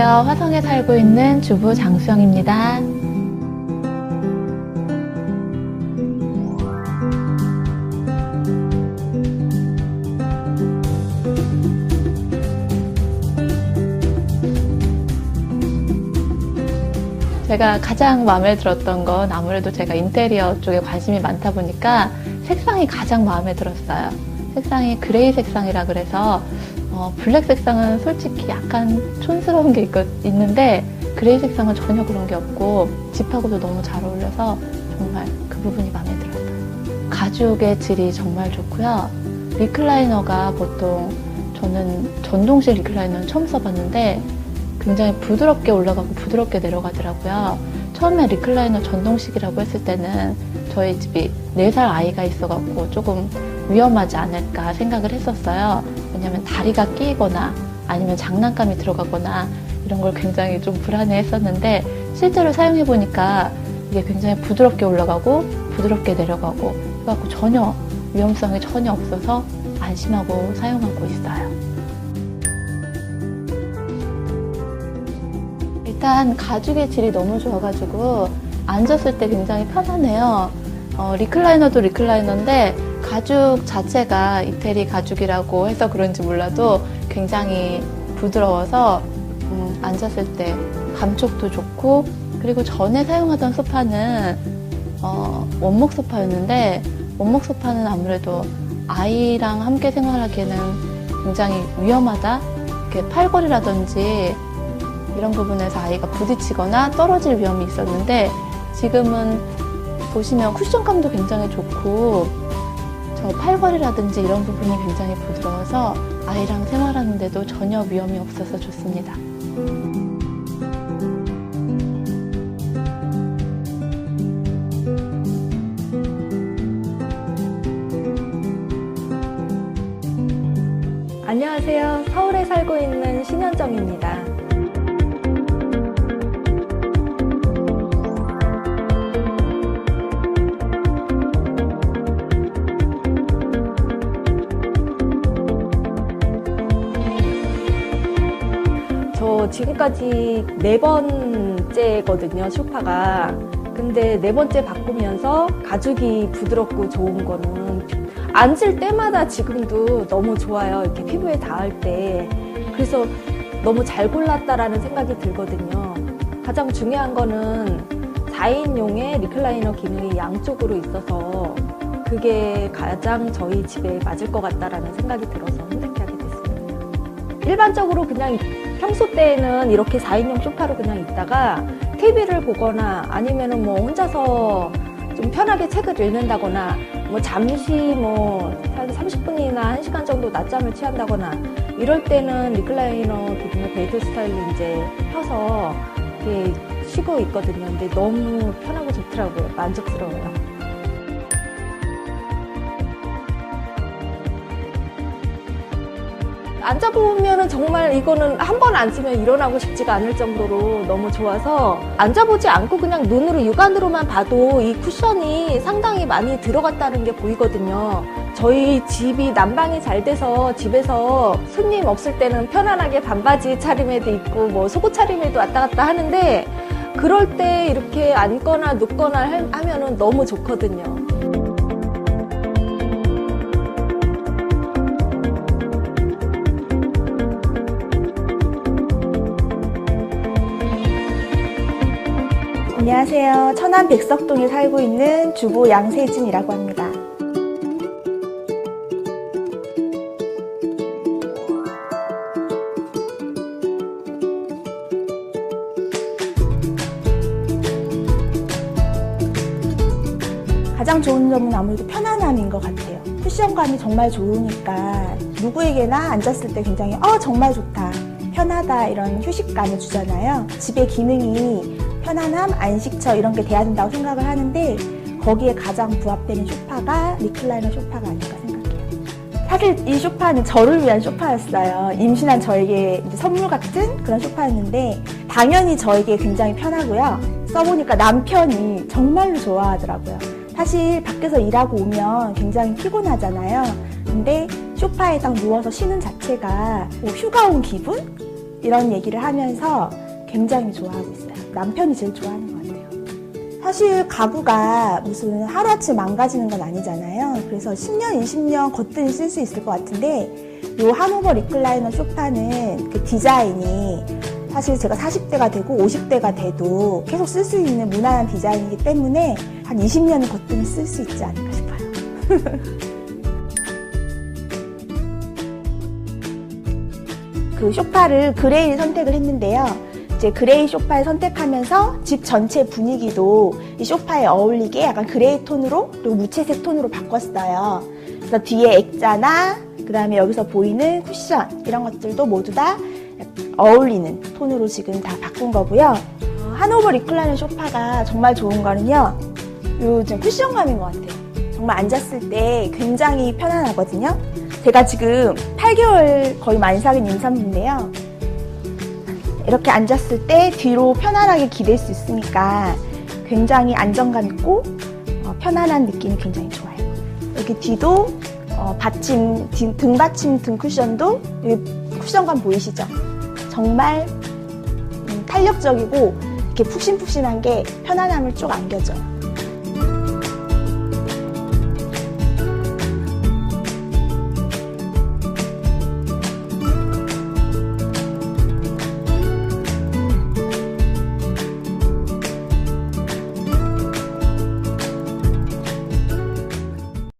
안녕하세요. 화성에 살고 있는 주부 장수영입니다. 제가 가장 마음에 들었던 건 아무래도 제가 인테리어 쪽에 관심이 많다 보니까 색상이 가장 마음에 들었어요. 색상이 그레이 색상이라 그래서 블랙 색상은 솔직히 약간 촌스러운 게 있는데 그레이 색상은 전혀 그런 게 없고 집하고도 너무 잘 어울려서 정말 그 부분이 마음에 들었어요. 가죽의 질이 정말 좋고요. 리클라이너가 보통 저는 전동식 리클라이너는 처음 써봤는데 굉장히 부드럽게 올라가고 부드럽게 내려가더라고요. 처음에 리클라이너 전동식이라고 했을 때는 저희 집이 4살 아이가 있어갖고 조금 위험하지 않을까 생각을 했었어요. 왜냐면 다리가 끼거나 아니면 장난감이 들어가거나 이런 걸 굉장히 좀 불안해 했었는데 실제로 사용해보니까 이게 굉장히 부드럽게 올라가고 부드럽게 내려가고 그래갖고 전혀 위험성이 전혀 없어서 안심하고 사용하고 있어요. 일단 가죽의 질이 너무 좋아가지고 앉았을 때 굉장히 편하네요. 리클라이너도 리클라이너인데 가죽 자체가 이태리 가죽이라고 해서 그런지 몰라도 굉장히 부드러워서 앉았을 때 감촉도 좋고, 그리고 전에 사용하던 소파는 원목 소파였는데 원목 소파는 아무래도 아이랑 함께 생활하기에는 굉장히 위험하다, 이렇게 팔걸이라든지 이런 부분에서 아이가 부딪히거나 떨어질 위험이 있었는데 지금은 보시면 쿠션감도 굉장히 좋고 저 팔걸이라든지 이런 부분이 굉장히 부드러워서 아이랑 생활하는데도 전혀 위험이 없어서 좋습니다. 안녕하세요. 서울에 살고 있는 신현정입니다. 저 지금까지 4번째거든요, 소파가. 근데 4번째 바꾸면서 가죽이 부드럽고 좋은 거는 앉을 때마다 지금도 너무 좋아요. 이렇게 피부에 닿을 때. 그래서 너무 잘 골랐다라는 생각이 들거든요. 가장 중요한 거는 4인용의 리클라이너 기능이 양쪽으로 있어서 그게 가장 저희 집에 맞을 것 같다라는 생각이 들어서 선택하게 됐습니다. 일반적으로 그냥 평소 때에는 이렇게 4인용 소파로 그냥 있다가 TV를 보거나 아니면은 뭐 혼자서 좀 편하게 책을 읽는다거나 뭐 잠시 한 30분이나 1시간 정도 낮잠을 취한다거나 이럴 때는 리클라이너 기능의 베드 스타일로 이제 펴서 이렇게 쉬고 있거든요. 근데 너무 편하고 좋더라고요. 만족스러워요. 앉아보면은 정말 이거는 한 번 앉으면 일어나고 싶지가 않을 정도로 너무 좋아서 앉아보지 않고 그냥 눈으로 육안으로만 봐도 이 쿠션이 상당히 많이 들어갔다는 게 보이거든요. 저희 집이 난방이 잘 돼서 집에서 손님 없을 때는 편안하게 반바지 차림에도 있고 뭐 속옷 차림에도 왔다 갔다 하는데 그럴 때 이렇게 앉거나 눕거나 하면은 너무 좋거든요. 안녕하세요. 천안 백석동에 살고 있는 주부 양세진이라고 합니다. 가장 좋은 점은 아무래도 편안함인 것 같아요. 쿠션감이 정말 좋으니까 누구에게나 앉았을 때 굉장히 정말 좋다, 편하다 이런 휴식감을 주잖아요. 집의 기능이 편안함, 안식처 이런 게 돼야 된다고 생각을 하는데 거기에 가장 부합되는 소파가 리클라이너 소파가 아닐까 생각해요. 사실 이 소파는 저를 위한 소파였어요. 임신한 저에게 이제 선물 같은 그런 소파였는데 당연히 저에게 굉장히 편하고요. 써보니까 남편이 정말로 좋아하더라고요. 사실 밖에서 일하고 오면 굉장히 피곤하잖아요. 근데 소파에 딱 누워서 쉬는 자체가 휴가 온 기분? 이런 얘기를 하면서 굉장히 좋아하고 있어요. 남편이 제일 좋아하는 것 같아요. 사실 가구가 무슨 하루아침에 망가지는 건 아니잖아요. 그래서 10년, 20년 거뜬히 쓸 수 있을 것 같은데 이 하노버 리클라이너 소파는 그 디자인이 사실 제가 40대가 되고 50대가 돼도 계속 쓸 수 있는 무난한 디자인이기 때문에 한 20년은 거뜬히 쓸 수 있지 않을까 싶어요. 그 소파를 그레이를 선택을 했는데요. 이제 그레이 소파를 선택하면서 집 전체 분위기도 이 소파에 어울리게 약간 그레이 톤으로 그리고 무채색 톤으로 바꿨어요. 그래서 뒤에 액자나 그 다음에 여기서 보이는 쿠션 이런 것들도 모두 다 어울리는 톤으로 지금 다 바꾼 거고요. 하노버 리클라이너 소파가 정말 좋은 거는요. 요즘 쿠션감인 것 같아요. 정말 앉았을 때 굉장히 편안하거든요. 제가 지금 8개월 거의 만삭인 임산부인데요. 이렇게 앉았을 때 뒤로 편안하게 기댈 수 있으니까 굉장히 안정감 있고 편안한 느낌이 굉장히 좋아요. 여기 뒤도 받침, 등 받침 등 쿠션도 여기 쿠션감 보이시죠? 정말 탄력적이고 이렇게 푹신푹신한 게 편안함을 쭉 안겨줘요.